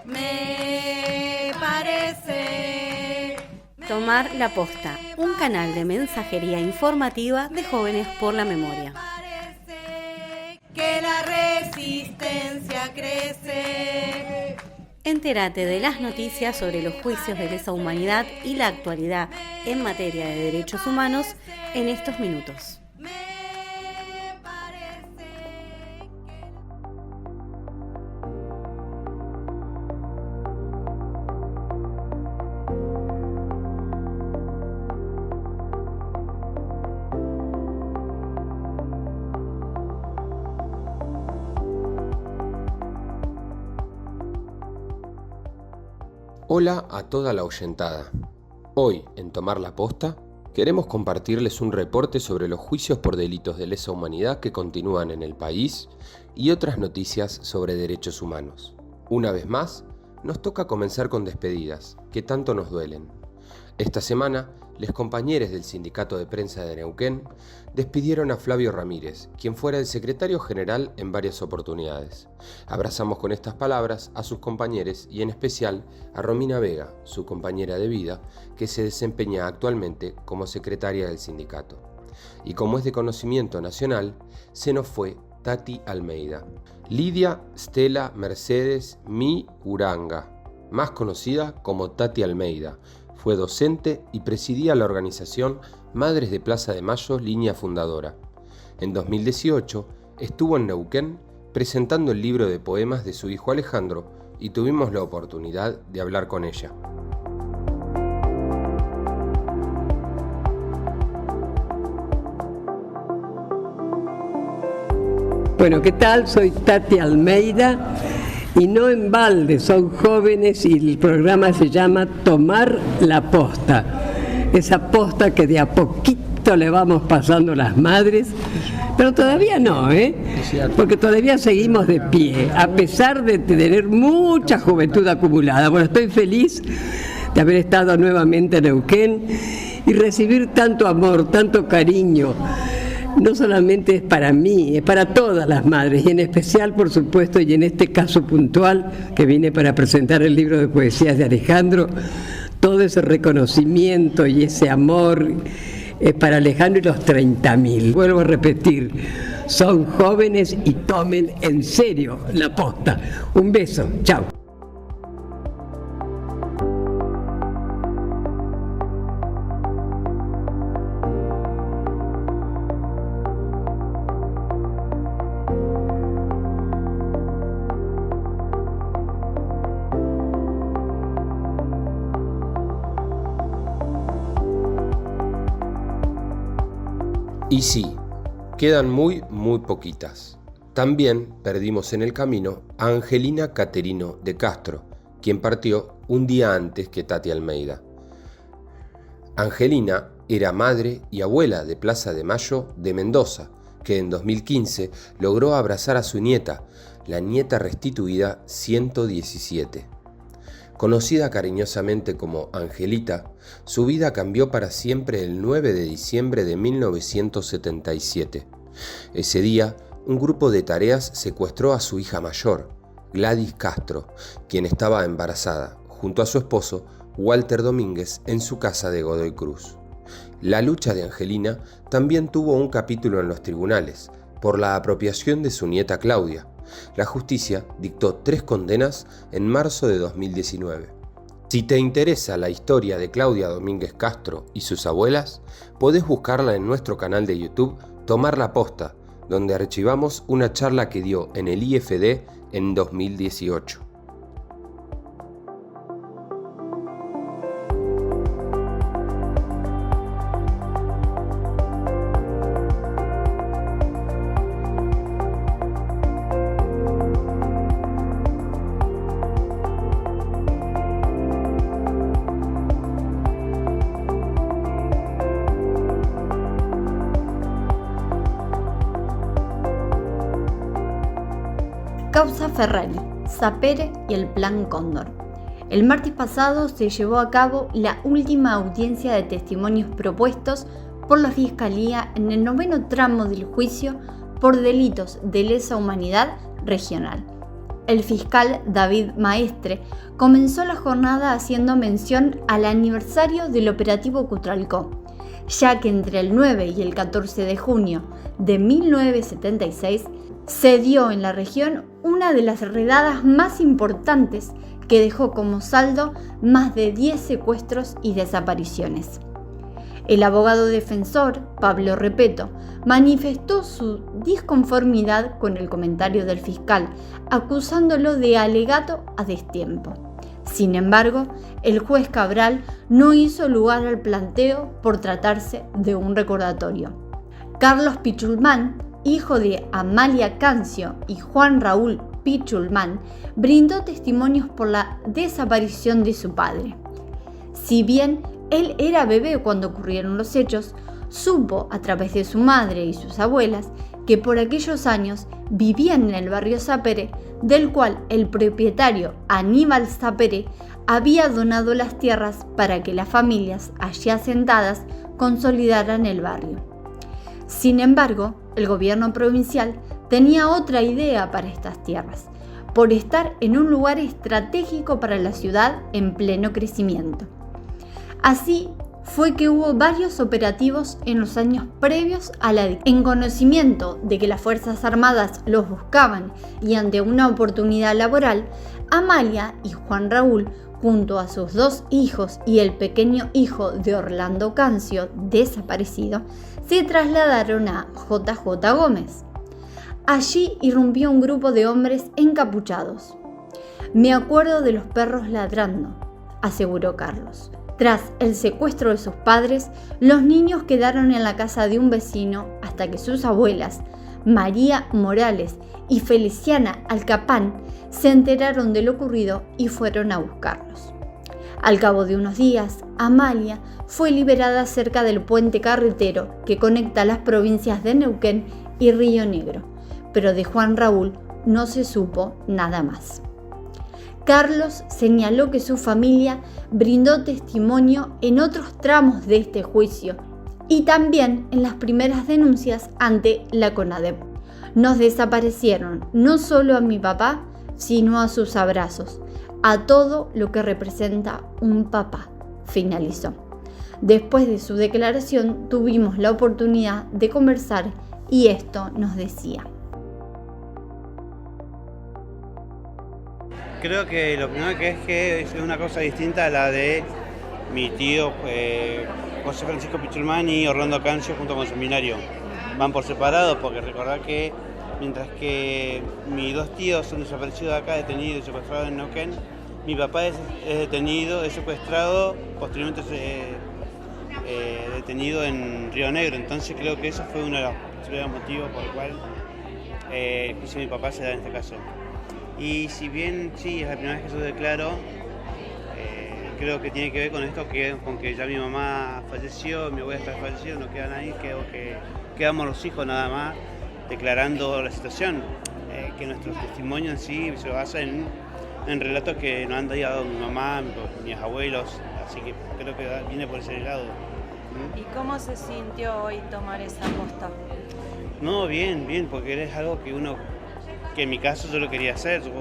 Me parece. Tomar la Posta, un canal de mensajería informativa de Jóvenes por la Memoria. Parece que la resistencia crece. Entérate de las noticias sobre los juicios de lesa humanidad y la actualidad en materia de derechos humanos en estos minutos. Hola a toda la oyentada. Hoy, en Tomar la Posta, queremos compartirles un reporte sobre los juicios por delitos de lesa humanidad que continúan en el país y otras noticias sobre derechos humanos. Una vez más, nos toca comenzar con despedidas, que tanto nos duelen. Esta semana, los compañeros del Sindicato de Prensa de Neuquén despidieron a Flavio Ramírez, quien fuera el secretario general en varias oportunidades. Abrazamos con estas palabras a sus compañeros y en especial a Romina Vega, su compañera de vida, que se desempeña actualmente como secretaria del sindicato. Y como es de conocimiento nacional, se nos fue Tati Almeida. Lidia Stella Mercedes Mi Uranga, más conocida como Tati Almeida, fue docente y presidía la organización Madres de Plaza de Mayo, línea fundadora. En 2018 estuvo en Neuquén presentando el libro de poemas de su hijo Alejandro y tuvimos la oportunidad de hablar con ella. Bueno, ¿qué tal? Soy Tati Almeida. Y no en balde, son jóvenes y el programa se llama Tomar la Posta. Esa posta que de a poquito le vamos pasando las madres, pero todavía no, porque todavía seguimos de pie, a pesar de tener mucha juventud acumulada. Bueno, estoy feliz de haber estado nuevamente en Neuquén y recibir tanto amor, tanto cariño. No solamente es para mí, es para todas las madres, y en especial, por supuesto, y en este caso puntual, que vine para presentar el libro de poesías de Alejandro, todo ese reconocimiento y ese amor es para Alejandro y los 30.000. Vuelvo a repetir, son jóvenes y tomen en serio la posta. Un beso, chao. Y sí, quedan muy poquitas. También perdimos en el camino a Angelina Caterino de Castro, quien partió un día antes que Tati Almeida. Angelina era madre y abuela de Plaza de Mayo de Mendoza, que en 2015 logró abrazar a su nieta, la nieta restituida 117. Conocida cariñosamente como Angelita, su vida cambió para siempre el 9 de diciembre de 1977. Ese día, un grupo de tareas secuestró a su hija mayor, Gladys Castro, quien estaba embarazada, junto a su esposo, Walter Domínguez, en su casa de Godoy Cruz. La lucha de Angelina también tuvo un capítulo en los tribunales, por la apropiación de su nieta Claudia. La justicia dictó 3 condenas en marzo de 2019. Si te interesa la historia de Claudia Domínguez Castro y sus abuelas, podés buscarla en nuestro canal de YouTube Tomar la Posta, donde archivamos una charla que dio en el IFD en 2018. Causa Ferrari, Sapere y el Plan Cóndor. El martes pasado se llevó a cabo la última audiencia de testimonios propuestos por la Fiscalía en el 9º tramo del juicio por delitos de lesa humanidad regional. el fiscal David Maestre comenzó la jornada haciendo mención al aniversario del operativo Cutralcó, ya que entre el 9 y el 14 de junio de 1976 se dio en la región una de las redadas más importantes que dejó como saldo más de 10 secuestros y desapariciones. El abogado defensor, Pablo Repeto, manifestó su disconformidad con el comentario del fiscal, acusándolo de alegato a destiempo. Sin embargo, el juez Cabral no hizo lugar al planteo por tratarse de un recordatorio. Carlos Pichulman, hijo de Amalia Cancio y Juan Raúl Pichulman, brindó testimonios por la desaparición de su padre. Si bien él era bebé cuando ocurrieron los hechos, supo a través de su madre y sus abuelas que por aquellos años vivían en el barrio Sapere, del cual el propietario Aníbal Sapere había donado las tierras para que las familias allí asentadas consolidaran el barrio. Sin embargo, el gobierno provincial tenía otra idea para estas tierras, por estar en un lugar estratégico para la ciudad en pleno crecimiento. Así fue que hubo varios operativos en los años previos a la dictadura. En conocimiento de que las Fuerzas Armadas los buscaban y ante una oportunidad laboral, Amalia y Juan Raúl, junto a sus 2 hijos y el pequeño hijo de Orlando Cancio, desaparecido, se trasladaron a JJ Gómez. Allí irrumpió un grupo de hombres encapuchados. Me acuerdo de los perros ladrando, aseguró Carlos. Tras el secuestro de sus padres, los niños quedaron en la casa de un vecino hasta que sus abuelas, María Morales y Feliciana Alcapán, se enteraron de lo ocurrido y fueron a buscarlos. Al cabo de unos días, Amalia fue liberada cerca del puente carretero que conecta las provincias de Neuquén y Río Negro, pero de Juan Raúl no se supo nada más. Carlos señaló que su familia brindó testimonio en otros tramos de este juicio y también en las primeras denuncias ante la CONADEP. Nos desaparecieron no solo a mi papá, sino a sus abrazos, a todo lo que representa un papá, finalizó. Después de su declaración tuvimos la oportunidad de conversar y esto nos decía. Creo que lo primero que es una cosa distinta a la de mi tío José Francisco Pichulman y Orlando Cancio junto con su seminario. Van por separado porque recordar que mientras que mis 2 tíos son desaparecidos acá, detenidos y secuestrados en Neuquén, mi papá es detenido, es secuestrado, posteriormente detenido en Río Negro. Entonces creo que eso fue uno de los motivos por el cual el juicio de mi papá se da en este caso. Y si bien sí, es la primera vez que yo declaro, creo que tiene que ver con esto, con que ya mi mamá falleció, mi abuela está fallecida, no queda nadie, quedamos los hijos nada más declarando la situación, que nuestro testimonio en sí se basa en relatos que nos han dado mi mamá, mis abuelos, así que creo que viene por ese lado. ¿Y cómo se sintió hoy tomar esa posta? No, bien, porque es algo que en mi caso yo lo quería hacer. Yo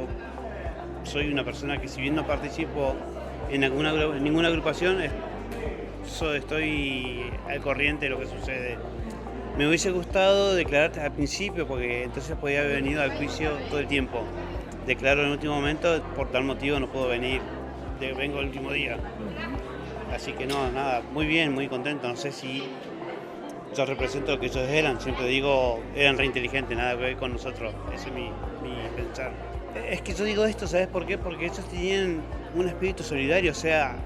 soy una persona que si bien no participo en ninguna agrupación, estoy al corriente de lo que sucede. Me hubiese gustado declarar al principio porque entonces podía haber venido al juicio todo el tiempo. Declaro en el último momento, por tal motivo no puedo venir, vengo el último día. Así que no, nada, muy bien, muy contento. No sé si yo represento lo que ellos eran, siempre digo, eran re inteligentes, nada que ver con nosotros, ese es mi pensar. Es que yo digo esto, ¿sabes por qué? Porque ellos tenían un espíritu solidario, o sea,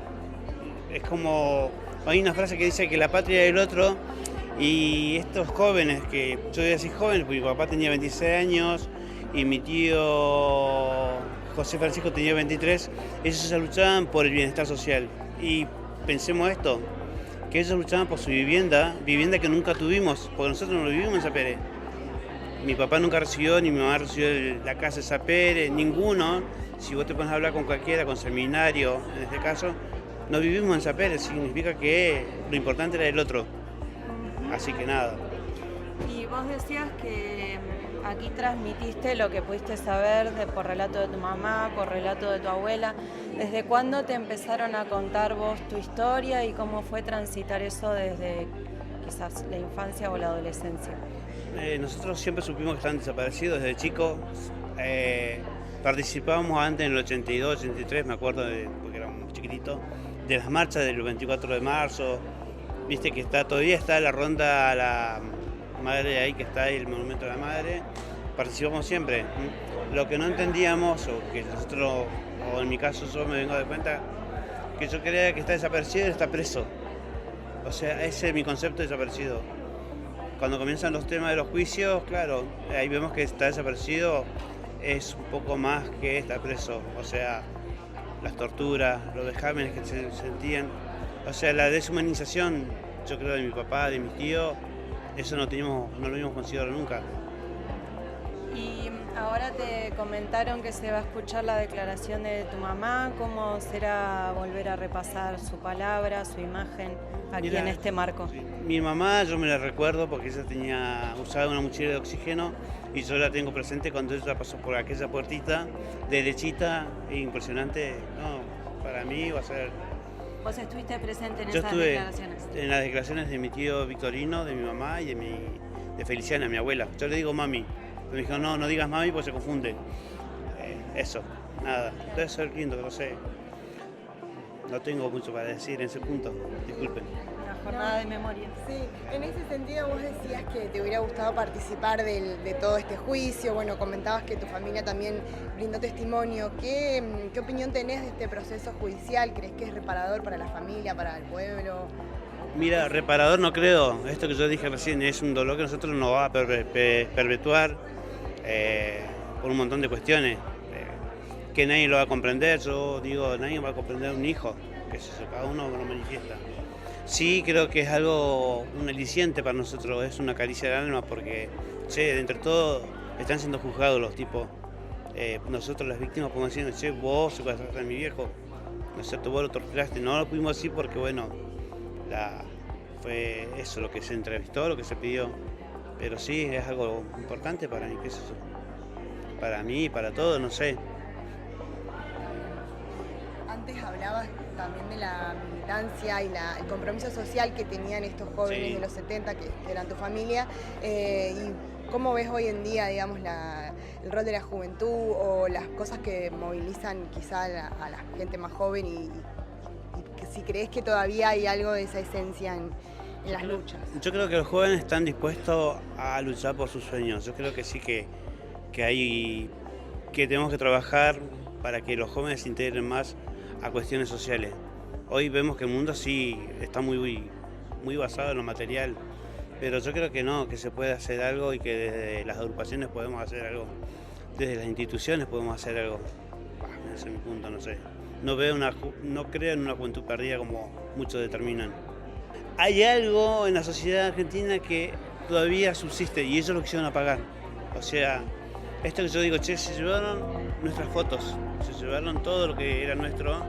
es como, hay una frase que dice que la patria del otro, y estos jóvenes, que yo voy a decir jóvenes, porque mi papá tenía 26 años y mi tío José Francisco tenía 23, ellos se luchaban por el bienestar social. Y pensemos esto, que ellos luchaban por su vivienda que nunca tuvimos, porque nosotros no vivimos en Sapere. Mi papá nunca recibió, ni mi mamá recibió la casa de Sapere, ninguno. Si vos te pones a hablar con cualquiera, con seminario, en este caso, no vivimos en Sapere, significa que lo importante era el otro. Así que nada. Y vos decías que aquí transmitiste lo que pudiste saber por relato de tu mamá, por relato de tu abuela. ¿Desde cuándo te empezaron a contar vos tu historia y cómo fue transitar eso desde quizás la infancia o la adolescencia? Nosotros siempre supimos que estaban desaparecidos desde chicos. Participábamos antes en el 82, 83, me acuerdo, porque éramos chiquititos, de las marchas del 24 de marzo. Viste que todavía está la ronda a la madre ahí, que está ahí el monumento a la madre. Participamos siempre. Lo que no entendíamos, o que nosotros, o en mi caso yo me vengo de cuenta, que yo creía que está desaparecido y está preso. O sea, ese es mi concepto de desaparecido. Cuando comienzan los temas de los juicios, claro, ahí vemos que está desaparecido, es un poco más que está preso. O sea, las torturas, los vejámenes que se sentían, o sea, la deshumanización, yo creo, de mi papá, de mi tío, eso no lo habíamos considerado nunca. Y ahora te comentaron que se va a escuchar la declaración de tu mamá. ¿Cómo será volver a repasar su palabra, su imagen aquí en este marco? Mi mamá, yo me la recuerdo porque ella usaba una mochila de oxígeno y yo la tengo presente cuando ella pasó por aquella puertita derechita, impresionante. No, para mí va a ser... ¿Vos estuviste presente en Yo esas estuve declaraciones? En las declaraciones de mi tío Victorino, de mi mamá y de Feliciana, mi abuela. Yo le digo mami. Me dijo, no digas mami porque se confunde. Eso, nada. Debe ser lindo, no sé. No tengo mucho para decir en ese punto, disculpen. Una jornada de memoria. Sí, en ese sentido vos decías que te hubiera gustado participar de todo este juicio. Bueno, comentabas que tu familia también brindó testimonio. ¿Qué opinión tenés de este proceso judicial? ¿Crees que es reparador para la familia, para el pueblo? Mira, reparador no creo. Esto que yo dije recién es un dolor que nosotros nos va a perpetuar por un montón de cuestiones. Que nadie lo va a comprender. Yo digo, nadie va a comprender a un hijo, que cada uno lo manifiesta. Sí, creo que es algo, un aliciente para nosotros, es una caricia al alma, porque, de entre todo, están siendo juzgados los tipos. Nosotros, las víctimas, podemos decir, vos secuestraste a mi viejo, ¿no es cierto? Vos lo torturaste. No lo pudimos decir porque, bueno, fue eso lo que se entrevistó, lo que se pidió. Pero sí, es algo importante para mí, ¿qué es eso? Para mí, para todos, no sé. Antes hablabas también de la militancia y el compromiso social que tenían estos jóvenes de los 70, que eran tu familia. ¿Y cómo ves hoy en día, digamos, el rol de la juventud o las cosas que movilizan quizá a la gente más joven y si crees que todavía hay algo de esa esencia en las luchas? Yo creo que los jóvenes están dispuestos a luchar por sus sueños. Yo creo que sí que tenemos que trabajar para que los jóvenes se integren más a cuestiones sociales. Hoy vemos que el mundo sí está muy basado en lo material, pero yo creo que no, que se puede hacer algo y que desde las agrupaciones podemos hacer algo, desde las instituciones podemos hacer algo. Ese es mi punto, no sé. No creo en una juventud perdida como muchos determinan. Hay algo en la sociedad argentina que todavía subsiste y ellos lo quisieron apagar. O sea, esto que yo digo, se llevaron nuestras fotos, se llevaron todo lo que era nuestro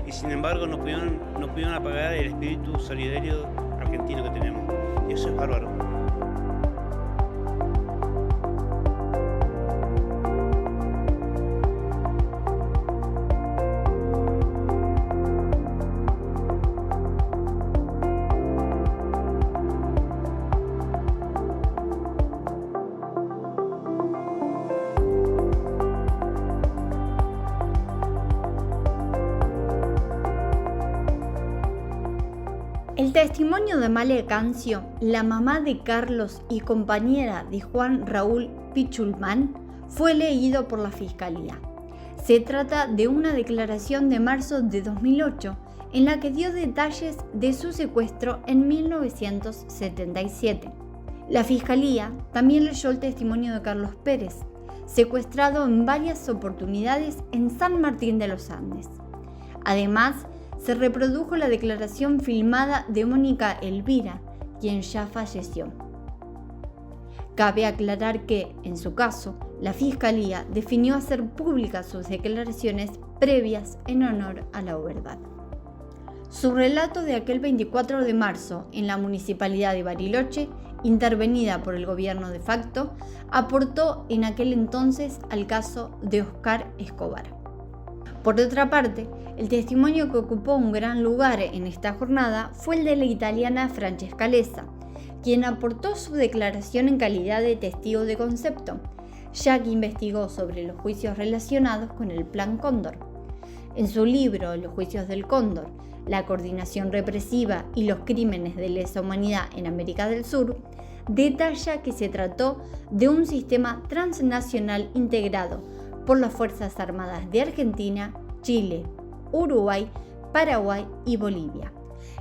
y sin embargo no pudieron apagar el espíritu solidario argentino que tenemos. Y eso es bárbaro. El testimonio de Male Cancio, la mamá de Carlos y compañera de Juan Raúl Pichulman, fue leído por la Fiscalía. Se trata de una declaración de marzo de 2008 en la que dio detalles de su secuestro en 1977. La Fiscalía también leyó el testimonio de Carlos Pérez, secuestrado en varias oportunidades en San Martín de los Andes. Además, se reprodujo la declaración filmada de Mónica Elvira, quien ya falleció. Cabe aclarar que, en su caso, la Fiscalía definió hacer públicas sus declaraciones previas en honor a la verdad. Su relato de aquel 24 de marzo en la Municipalidad de Bariloche intervenida por el gobierno de facto, aportó en aquel entonces al caso de Oscar Escobar. Por otra parte, el testimonio que ocupó un gran lugar en esta jornada fue el de la italiana Francesca Lessa, quien aportó su declaración en calidad de testigo de concepto, ya que investigó sobre los juicios relacionados con el Plan Cóndor. En su libro Los juicios del Cóndor, la coordinación represiva y los crímenes de lesa humanidad en América del Sur, detalla que se trató de un sistema transnacional integrado por las Fuerzas Armadas de Argentina, Chile, Uruguay, Paraguay y Bolivia.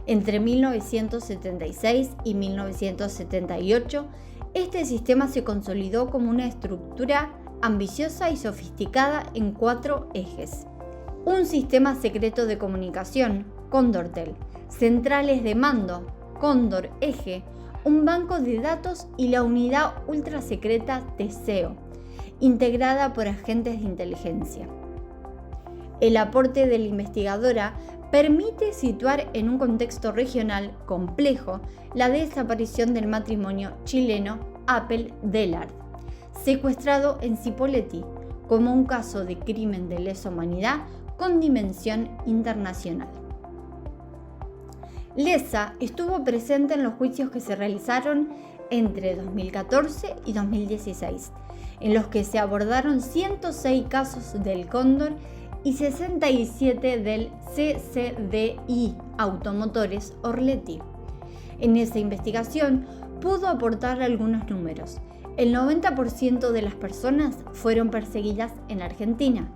Entre 1976 y 1978, este sistema se consolidó como una estructura ambiciosa y sofisticada en 4 ejes. Un sistema secreto de comunicación, Cóndortel, centrales de mando, Cóndor Eje, un banco de datos y la unidad ultrasecreta Teseo, integrada por agentes de inteligencia. El aporte de la investigadora permite situar en un contexto regional complejo la desaparición del matrimonio chileno Appel Dellard, secuestrado en Cipolletti, como un caso de crimen de lesa humanidad con dimensión internacional. Lessa estuvo presente en los juicios que se realizaron entre 2014 y 2016, en los que se abordaron 106 casos del Cóndor y 67 del CCDI Automotores Orletti. En esa investigación pudo aportar algunos números. El 90% de las personas fueron perseguidas en Argentina.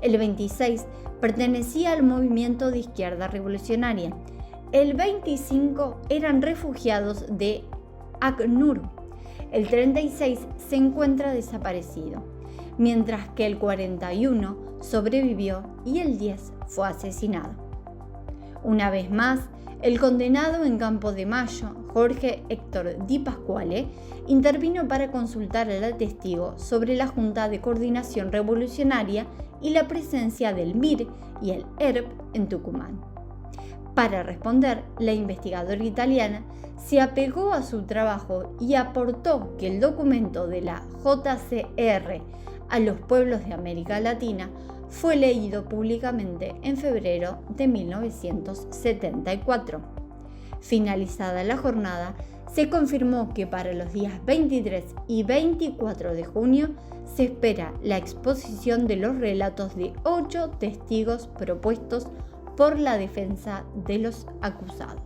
El 26% pertenecía al movimiento de izquierda revolucionaria. El 25% eran refugiados de ACNUR. El 36% se encuentra desaparecido, mientras que el 41% sobrevivió y el 10% fue asesinado. Una vez más, el condenado en Campo de Mayo, Jorge Héctor Di Pasquale, intervino para consultar al testigo sobre la Junta de Coordinación Revolucionaria y la presencia del MIR y el ERP en Tucumán. Para responder, la investigadora italiana se apegó a su trabajo y aportó que el documento de la JCR a los pueblos de América Latina fue leído públicamente en febrero de 1974. Finalizada la jornada, se confirmó que para los días 23 y 24 de junio se espera la exposición de los relatos de 8 testigos propuestos por la defensa de los acusados.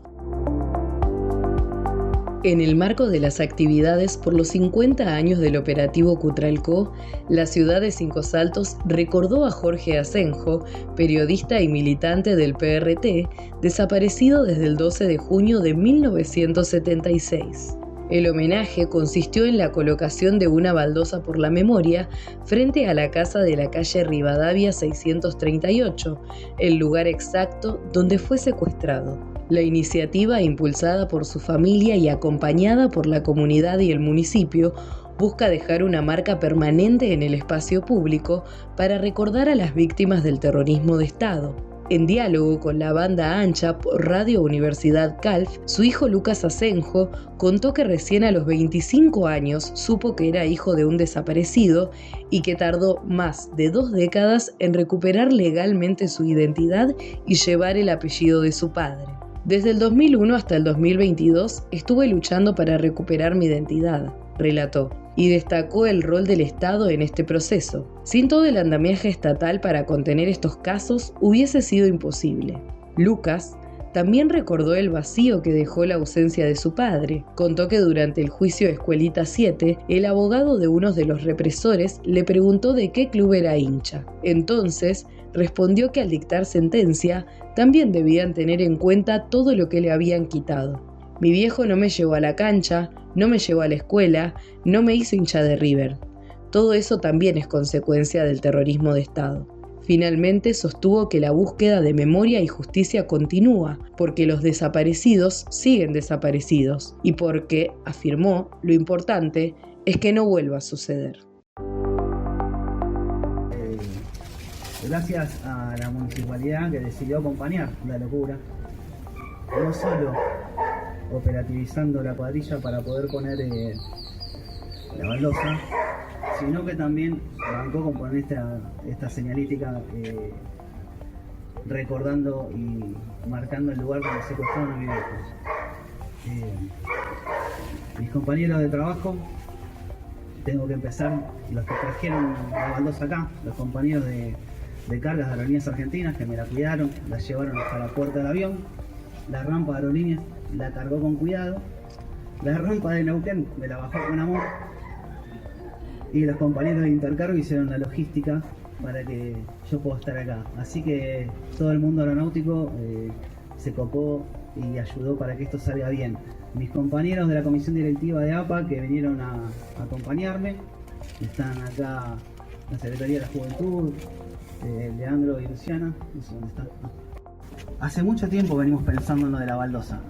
En el marco de las actividades por los 50 años del operativo Cutralcó, la ciudad de Cinco Saltos recordó a Jorge Asenjo, periodista y militante del PRT, desaparecido desde el 12 de junio de 1976. El homenaje consistió en la colocación de una baldosa por la memoria frente a la casa de la calle Rivadavia 638, el lugar exacto donde fue secuestrado. La iniciativa, impulsada por su familia y acompañada por la comunidad y el municipio, busca dejar una marca permanente en el espacio público para recordar a las víctimas del terrorismo de Estado. En diálogo con la banda ancha por Radio Universidad Calf, su hijo Lucas Asenjo contó que recién a los 25 años supo que era hijo de un desaparecido y que tardó más de 2 décadas en recuperar legalmente su identidad y llevar el apellido de su padre. Desde el 2001 hasta el 2022 estuve luchando para recuperar mi identidad, relató, y destacó el rol del Estado en este proceso. Sin todo el andamiaje estatal para contener estos casos hubiese sido imposible. Lucas también recordó el vacío que dejó la ausencia de su padre. Contó que durante el juicio Escuelita 7, el abogado de uno de los represores le preguntó de qué club era hincha. Entonces, respondió que al dictar sentencia, también debían tener en cuenta todo lo que le habían quitado. Mi viejo no me llevó a la cancha, no me llevó a la escuela, no me hizo hincha de River. Todo eso también es consecuencia del terrorismo de Estado. Finalmente sostuvo que la búsqueda de memoria y justicia continúa, porque los desaparecidos siguen desaparecidos y porque, afirmó, lo importante es que no vuelva a suceder. Gracias a la municipalidad que decidió acompañar la locura, no solo operativizando la cuadrilla para poder poner la baldosa, sino que también arrancó con poner esta señalística recordando y marcando el lugar donde secuestraron a mi viejo. Mis compañeros de trabajo, tengo que empezar, los que trajeron la baldosa acá, los compañeros de cargas de Aerolíneas Argentinas que me la cuidaron, la llevaron hasta la puerta del avión, la rampa de Aerolíneas la cargó con cuidado, la rampa de Neuquén me la bajó con amor, y los compañeros de Intercargo hicieron la logística para que yo pueda estar acá. Así que todo el mundo aeronáutico se copó y ayudó para que esto salga bien. Mis compañeros de la comisión directiva de APA que vinieron a acompañarme, están acá la Secretaría de la Juventud, Leandro y Luciana, no sé dónde están. Hace mucho tiempo venimos pensando en lo de la baldosa.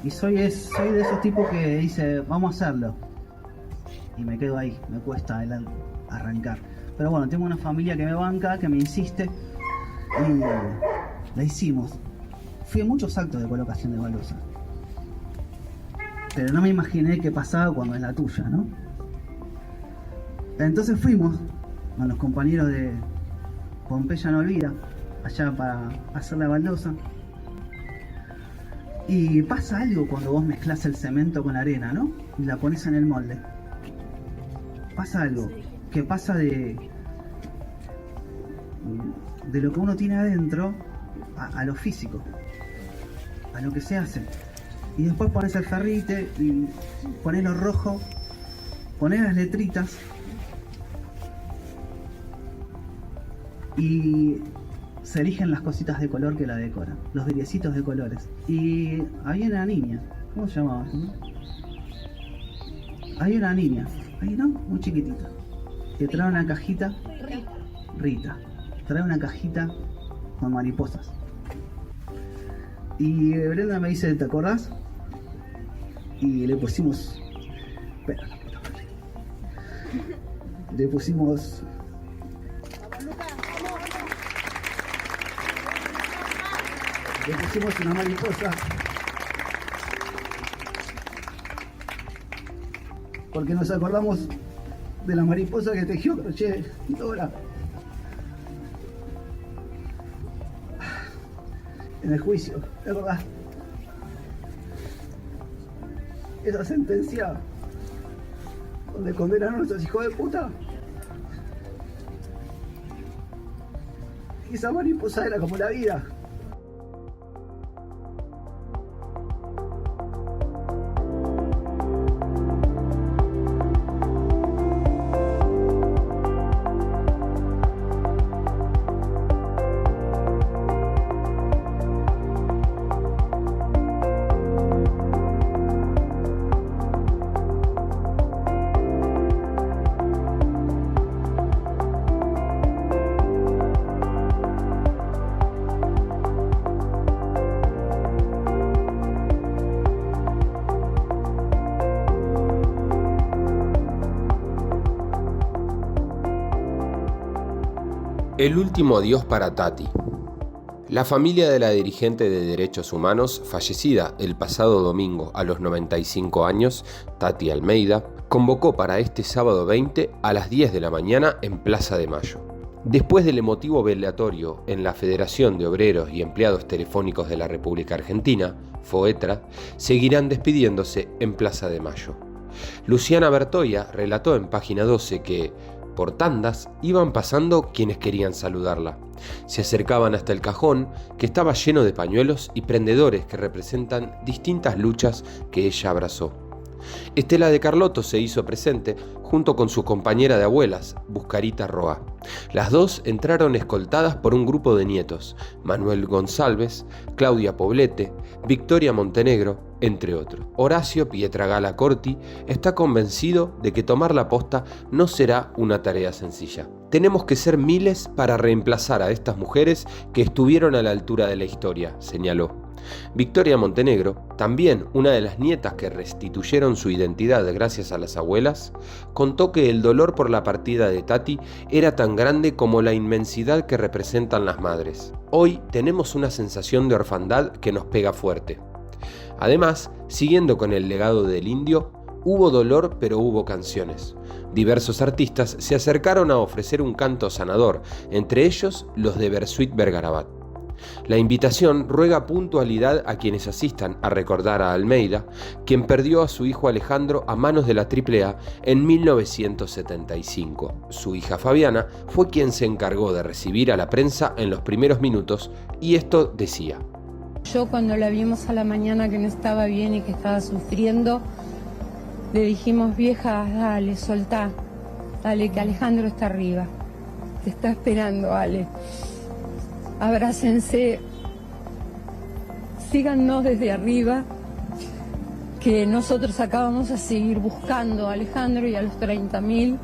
Y soy de esos tipos que dice, vamos a hacerlo. Y me quedo ahí, me cuesta arrancar. Pero bueno, tengo una familia que me banca, que me insiste, y la hicimos. Fui a muchos actos de colocación de baldosa, pero no me imaginé qué pasaba cuando es la tuya, ¿no? Entonces fuimos con los compañeros de Pompeya No Olvida, allá para hacer la baldosa. Y pasa algo cuando vos mezclás el cemento con la arena, ¿no? Y la pones en el molde. Pasa algo, que pasa de lo que uno tiene adentro a lo físico, a lo que se hace. Y después pones el ferrite y pones lo rojo, pones las letritas y se eligen las cositas de color que la decoran, los brillecitos de colores. Y había una niña, ¿cómo se llamaba? Hay una niña, ahí no, muy chiquitita, que trae una cajita, Rita, trae una cajita con mariposas. Y Brenda me dice, ¿te acordás? Y le pusimos... Espera, la puta madre. Le pusimos... Le pusimos una mariposa. Porque nos acordamos de la mariposa que tejió crochet Dora. En el juicio, ¿te acordás? Esa sentencia donde condenaron a nuestros hijos de puta. Y esa mariposa era como la vida. El último adiós para Tati. La familia de la dirigente de derechos humanos, fallecida el pasado domingo a los 95 años, Tati Almeida, convocó para este sábado 20 a las 10 de la mañana en Plaza de Mayo. Después del emotivo velatorio en la Federación de Obreros y Empleados Telefónicos de la República Argentina, FOETRA, seguirán despidiéndose en Plaza de Mayo. Luciana Bertoia relató en Página 12 que, por tandas, iban pasando quienes querían saludarla. Se acercaban hasta el cajón, que estaba lleno de pañuelos y prendedores que representan distintas luchas que ella abrazó. Estela de Carlotto se hizo presente junto con su compañera de abuelas, Buscarita Roa. Las dos entraron escoltadas por un grupo de nietos, Manuel González, Claudia Poblete, Victoria Montenegro, entre otros. Horacio Pietragala Corti está convencido de que tomar la posta no será una tarea sencilla. Tenemos que ser miles para reemplazar a estas mujeres que estuvieron a la altura de la historia, señaló. Victoria Montenegro, también una de las nietas que restituyeron su identidad gracias a las abuelas, contó que el dolor por la partida de Tati era tan grande como la inmensidad que representan las madres. Hoy tenemos una sensación de orfandad que nos pega fuerte. Además, siguiendo con el legado del indio, hubo dolor pero hubo canciones. Diversos artistas se acercaron a ofrecer un canto sanador, entre ellos los de Bersuit Vergarabat. La invitación ruega puntualidad a quienes asistan a recordar a Almeida, quien perdió a su hijo Alejandro a manos de la AAA en 1975. Su hija Fabiana fue quien se encargó de recibir a la prensa en los primeros minutos y esto decía: yo cuando la vimos a la mañana que no estaba bien y que estaba sufriendo, le dijimos: vieja, dale, soltá, dale, que Alejandro está arriba, te está esperando, Ale. Abrácense, síganos desde arriba, que nosotros acá vamos a seguir buscando a Alejandro y a los 30.000.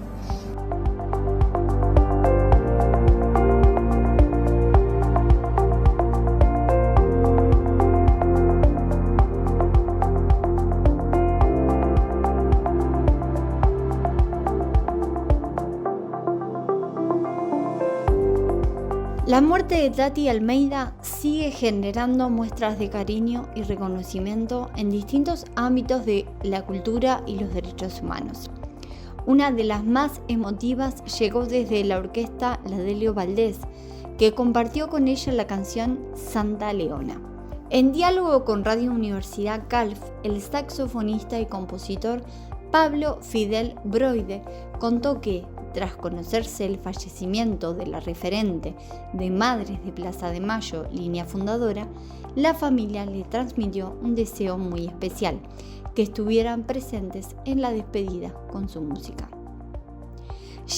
La muerte de Tati Almeida sigue generando muestras de cariño y reconocimiento en distintos ámbitos de la cultura y los derechos humanos. Una de las más emotivas llegó desde la orquesta La Delio Valdés, que compartió con ella la canción Santa Leona. En diálogo con Radio Universidad Calf, el saxofonista y compositor Pablo Fidel Broide contó que, tras conocerse el fallecimiento de la referente de Madres de Plaza de Mayo, línea fundadora, la familia le transmitió un deseo muy especial, que estuvieran presentes en la despedida con su música.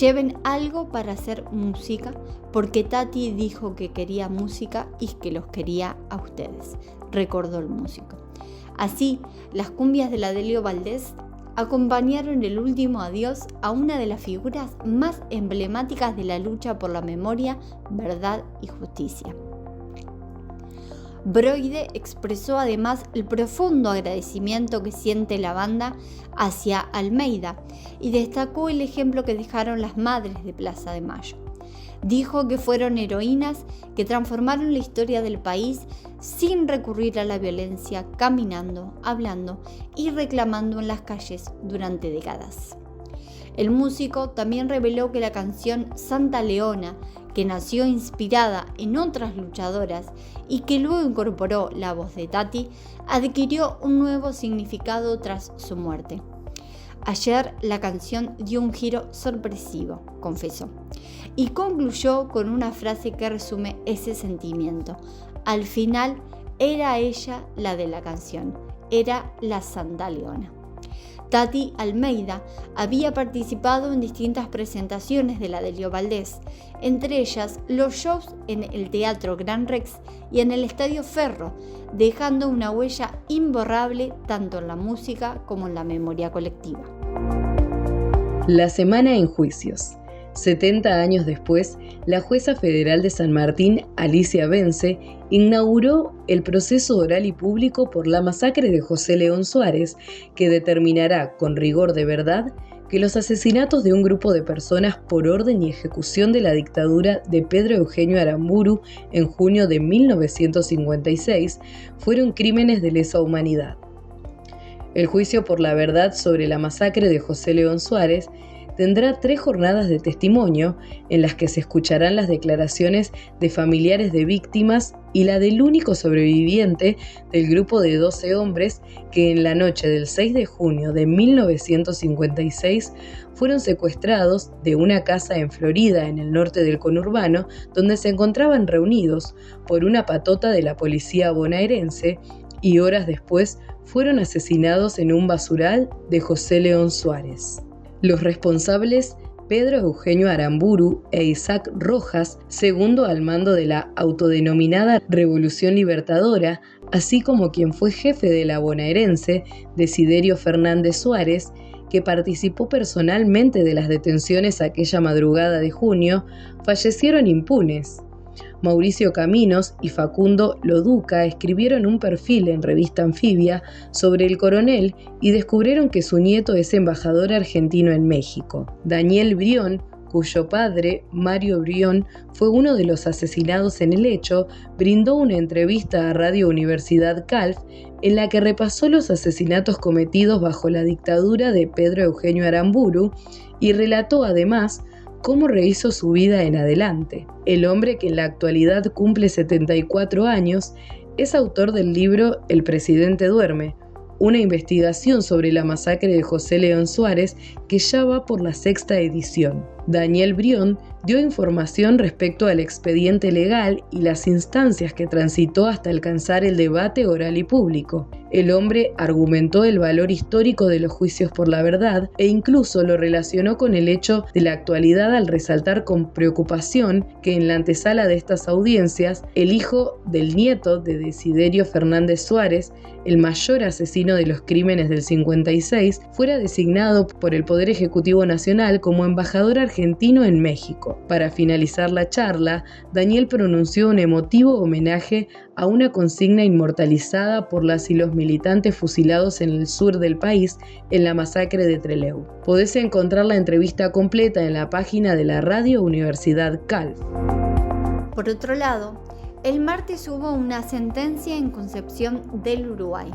Lleven algo para hacer música, porque Tati dijo que quería música y que los quería a ustedes, recordó el músico. Así, las cumbias de la Delio Valdés acompañaron el último adiós a una de las figuras más emblemáticas de la lucha por la memoria, verdad y justicia. Broide expresó además el profundo agradecimiento que siente la banda hacia Almeida y destacó el ejemplo que dejaron las Madres de Plaza de Mayo. Dijo que fueron heroínas que transformaron la historia del país sin recurrir a la violencia, caminando, hablando y reclamando en las calles durante décadas. El músico también reveló que la canción Santa Leona, que nació inspirada en otras luchadoras y que luego incorporó la voz de Tati, adquirió un nuevo significado tras su muerte. Ayer la canción dio un giro sorpresivo, confesó, y concluyó con una frase que resume ese sentimiento. Al final era ella la de la canción, era la Santa Leona. Tati Almeida había participado en distintas presentaciones de la Delio Valdés, entre ellas los shows en el Teatro Gran Rex y en el Estadio Ferro, dejando una huella imborrable tanto en la música como en la memoria colectiva. La semana en juicios. 70 años después, la jueza federal de San Martín, Alicia Bence, inauguró el proceso oral y público por la masacre de José León Suárez, que determinará con rigor de verdad que los asesinatos de un grupo de personas por orden y ejecución de la dictadura de Pedro Eugenio Aramburu en junio de 1956 fueron crímenes de lesa humanidad. El juicio por la verdad sobre la masacre de José León Suárez tendrá 3 jornadas de testimonio en las que se escucharán las declaraciones de familiares de víctimas y la del único sobreviviente del grupo de 12 hombres que en la noche del 6 de junio de 1956 fueron secuestrados de una casa en Florida, en el norte del conurbano, donde se encontraban reunidos por una patota de la policía bonaerense y horas después fueron asesinados en un basural de José León Suárez. Los responsables, Pedro Eugenio Aramburu e Isaac Rojas, segundo al mando de la autodenominada Revolución Libertadora, así como quien fue jefe de la bonaerense, Desiderio Fernández Suárez, que participó personalmente de las detenciones aquella madrugada de junio, fallecieron impunes. Mauricio Caminos y Facundo Loduca escribieron un perfil en Revista Anfibia sobre el coronel y descubrieron que su nieto es embajador argentino en México. Daniel Brión, cuyo padre, Mario Brión, fue uno de los asesinados en el hecho, brindó una entrevista a Radio Universidad Calf en la que repasó los asesinatos cometidos bajo la dictadura de Pedro Eugenio Aramburu y relató además cómo rehizo su vida en adelante. El hombre, que en la actualidad cumple 74 años, es autor del libro El presidente duerme, una investigación sobre la masacre de José León Suárez que ya va por la 6ª edición. Daniel Brión dio información respecto al expediente legal y las instancias que transitó hasta alcanzar el debate oral y público. El hombre argumentó el valor histórico de los juicios por la verdad e incluso lo relacionó con el hecho de la actualidad al resaltar con preocupación que en la antesala de estas audiencias, el hijo del nieto de Desiderio Fernández Suárez, el mayor asesino de los crímenes del 56, fuera designado por el Poder Ejecutivo Nacional como embajador argentino en México. Para finalizar la charla, Daniel pronunció un emotivo homenaje a una consigna inmortalizada por las y los militantes fusilados en el sur del país en la masacre de Trelew. Podés encontrar la entrevista completa en la página de la Radio Universidad Calf. Por otro lado, el martes hubo una sentencia en Concepción del Uruguay.